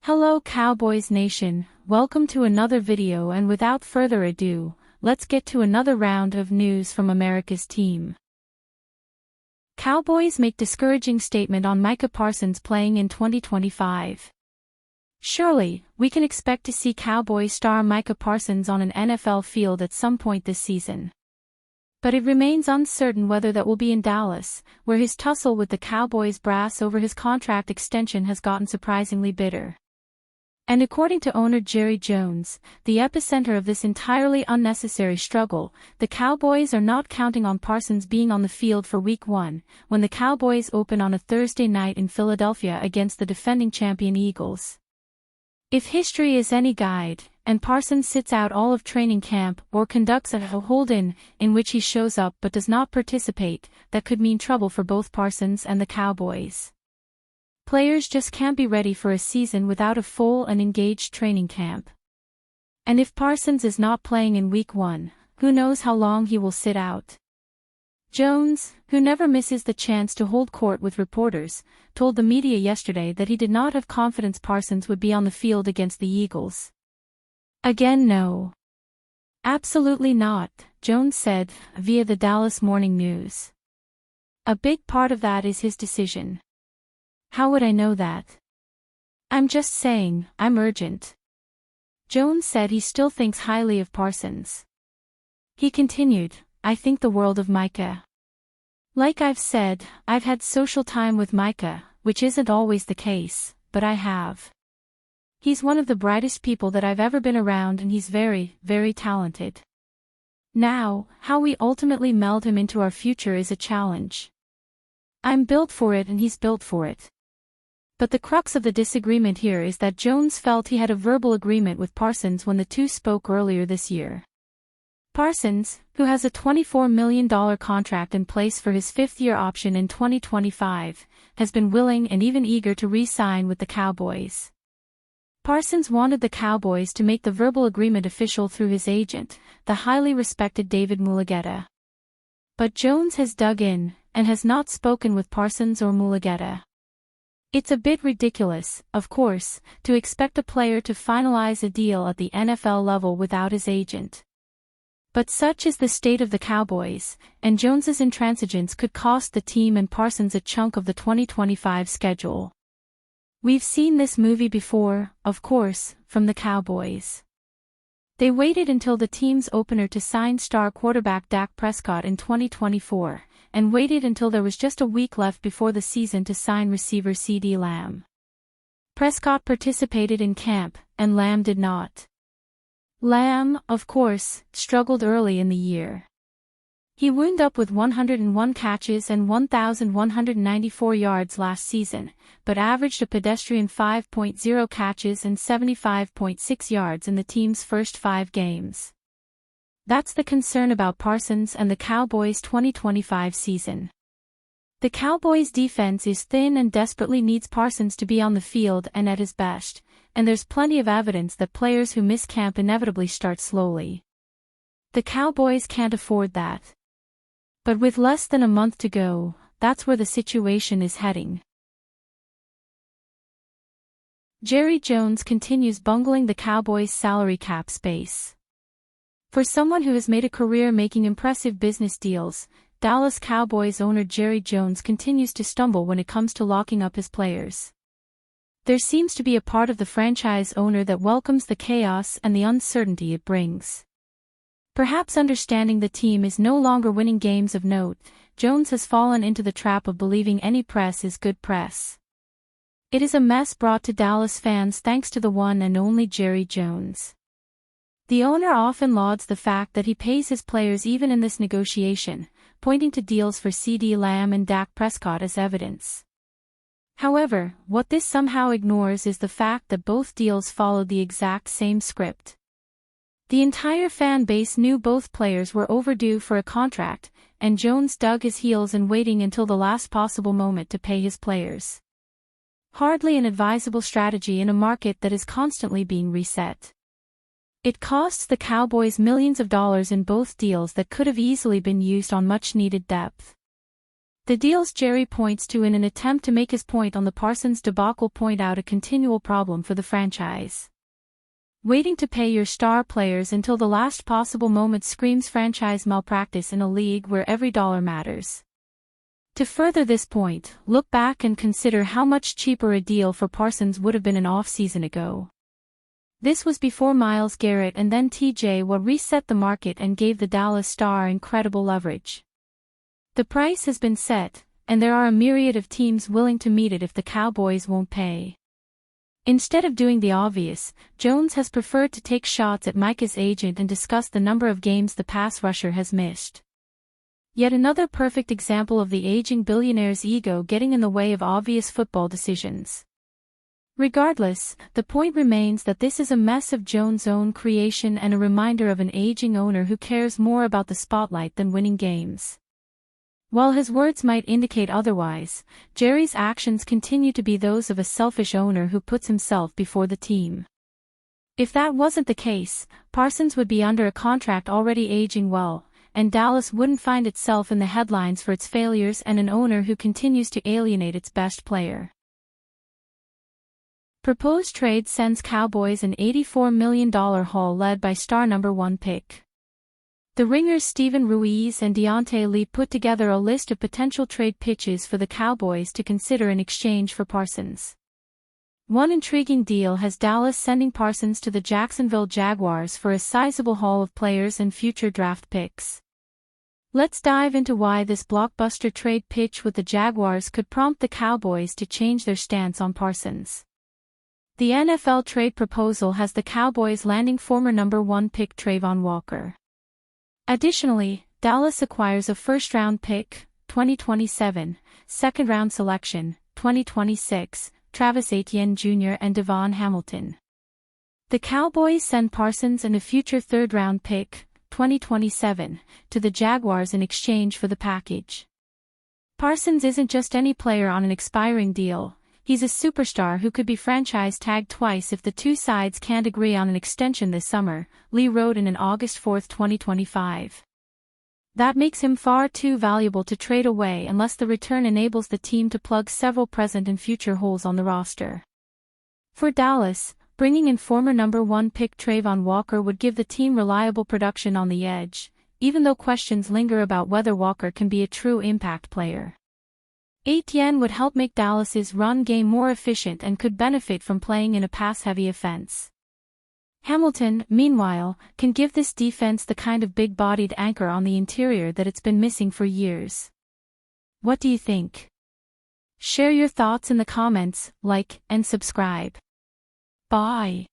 Hello Cowboys Nation, welcome to another video, and without further ado, let's get to another round of news from America's team. Cowboys make discouraging statement on Micah Parsons playing in 2025. Surely, we can expect to see Cowboys star Micah Parsons on an NFL field at some point this season. But it remains uncertain whether that will be in Dallas, where his tussle with the Cowboys brass over his contract extension has gotten surprisingly bitter. And according to owner Jerry Jones, the epicenter of this entirely unnecessary struggle, the Cowboys are not counting on Parsons being on the field for Week 1, when the Cowboys open on a Thursday night in Philadelphia against the defending champion Eagles. If history is any guide, and Parsons sits out all of training camp or conducts a hold-in in which he shows up but does not participate, that could mean trouble for both Parsons and the Cowboys. Players just can't be ready for a season without a full and engaged training camp. And if Parsons is not playing in Week 1, who knows how long he will sit out. Jones, who never misses the chance to hold court with reporters, told the media yesterday that he did not have confidence Parsons would be on the field against the Eagles. Again, no. Absolutely not, Jones said, via the Dallas Morning News. A big part of that is his decision. How would I know that? I'm just saying, I'm urgent. Jones said he still thinks highly of Parsons. He continued, I think the world of Micah. Like I've said, I've had social time with Micah, which isn't always the case, but I have. He's one of the brightest people that I've ever been around, and he's very, very talented. Now, how we ultimately meld him into our future is a challenge. I'm built for it and he's built for it. But the crux of the disagreement here is that Jones felt he had a verbal agreement with Parsons when the two spoke earlier this year. Parsons, who has a $24 million contract in place for his fifth-year option in 2025, has been willing and even eager to re-sign with the Cowboys. Parsons wanted the Cowboys to make the verbal agreement official through his agent, the highly respected David Mulugheta. But Jones has dug in, and has not spoken with Parsons or Mulugheta. It's a bit ridiculous, of course, to expect a player to finalize a deal at the NFL level without his agent. But such is the state of the Cowboys, and Jones's intransigence could cost the team and Parsons a chunk of the 2025 schedule. We've seen this movie before, of course, from the Cowboys. They waited until the team's opener to sign star quarterback Dak Prescott in 2024, and waited until there was just a week left before the season to sign receiver CeeDee Lamb. Prescott participated in camp, and Lamb did not. Lamb, of course, struggled early in the year. He wound up with 101 catches and 1,194 yards last season, but averaged a pedestrian 5.0 catches and 75.6 yards in the team's first 5 games. That's the concern about Parsons and the Cowboys' 2025 season. The Cowboys' defense is thin and desperately needs Parsons to be on the field and at his best, and there's plenty of evidence that players who miss camp inevitably start slowly. The Cowboys can't afford that. But with less than a month to go, that's where the situation is heading. Jerry Jones continues bungling the Cowboys' salary cap space. For someone who has made a career making impressive business deals, Dallas Cowboys owner Jerry Jones continues to stumble when it comes to locking up his players. There seems to be a part of the franchise owner that welcomes the chaos and the uncertainty it brings. Perhaps understanding the team is no longer winning games of note, Jones has fallen into the trap of believing any press is good press. It is a mess brought to Dallas fans thanks to the one and only Jerry Jones. The owner often lauds the fact that he pays his players even in this negotiation, pointing to deals for CeeDee Lamb and Dak Prescott as evidence. However, what this somehow ignores is the fact that both deals followed the exact same script. The entire fan base knew both players were overdue for a contract, and Jones dug his heels in waiting until the last possible moment to pay his players. Hardly an advisable strategy in a market that is constantly being reset. It costs the Cowboys millions of dollars in both deals that could have easily been used on much-needed depth. The deals Jerry points to in an attempt to make his point on the Parsons debacle point out a continual problem for the franchise. Waiting to pay your star players until the last possible moment screams franchise malpractice in a league where every dollar matters. To further this point, look back and consider how much cheaper a deal for Parsons would have been an off-season ago. This was before Myles Garrett and then T.J. Watt reset the market and gave the Dallas Star incredible leverage. The price has been set, and there are a myriad of teams willing to meet it if the Cowboys won't pay. Instead of doing the obvious, Jones has preferred to take shots at Micah's agent and discuss the number of games the pass rusher has missed. Yet another perfect example of the aging billionaire's ego getting in the way of obvious football decisions. Regardless, the point remains that this is a mess of Jones' own creation and a reminder of an aging owner who cares more about the spotlight than winning games. While his words might indicate otherwise, Jerry's actions continue to be those of a selfish owner who puts himself before the team. If that wasn't the case, Parsons would be under a contract already aging well, and Dallas wouldn't find itself in the headlines for its failures and an owner who continues to alienate its best player. Proposed trade sends Cowboys an $84 million haul led by star number 1 pick. The Ringer's Steven Ruiz and Deontay Lee put together a list of potential trade pitches for the Cowboys to consider in exchange for Parsons. One intriguing deal has Dallas sending Parsons to the Jacksonville Jaguars for a sizable haul of players and future draft picks. Let's dive into why this blockbuster trade pitch with the Jaguars could prompt the Cowboys to change their stance on Parsons. The NFL trade proposal has the Cowboys landing former number 1 pick Travon Walker. Additionally, Dallas acquires a first-round pick, 2027, second-round selection, 2026, Travis Etienne Jr. and Devon Hamilton. The Cowboys send Parsons and a future third-round pick, 2027, to the Jaguars in exchange for the package. Parsons isn't just any player on an expiring deal, he's a superstar who could be franchise tagged twice if the two sides can't agree on an extension this summer, Lee wrote in an August 4, 2025. That makes him far too valuable to trade away unless the return enables the team to plug several present and future holes on the roster. For Dallas, bringing in former number 1 pick Travon Walker would give the team reliable production on the edge, even though questions linger about whether Walker can be a true impact player. Etienne would help make Dallas's run game more efficient and could benefit from playing in a pass-heavy offense. Hamilton, meanwhile, can give this defense the kind of big-bodied anchor on the interior that it's been missing for years. What do you think? Share your thoughts in the comments, like, and subscribe. Bye.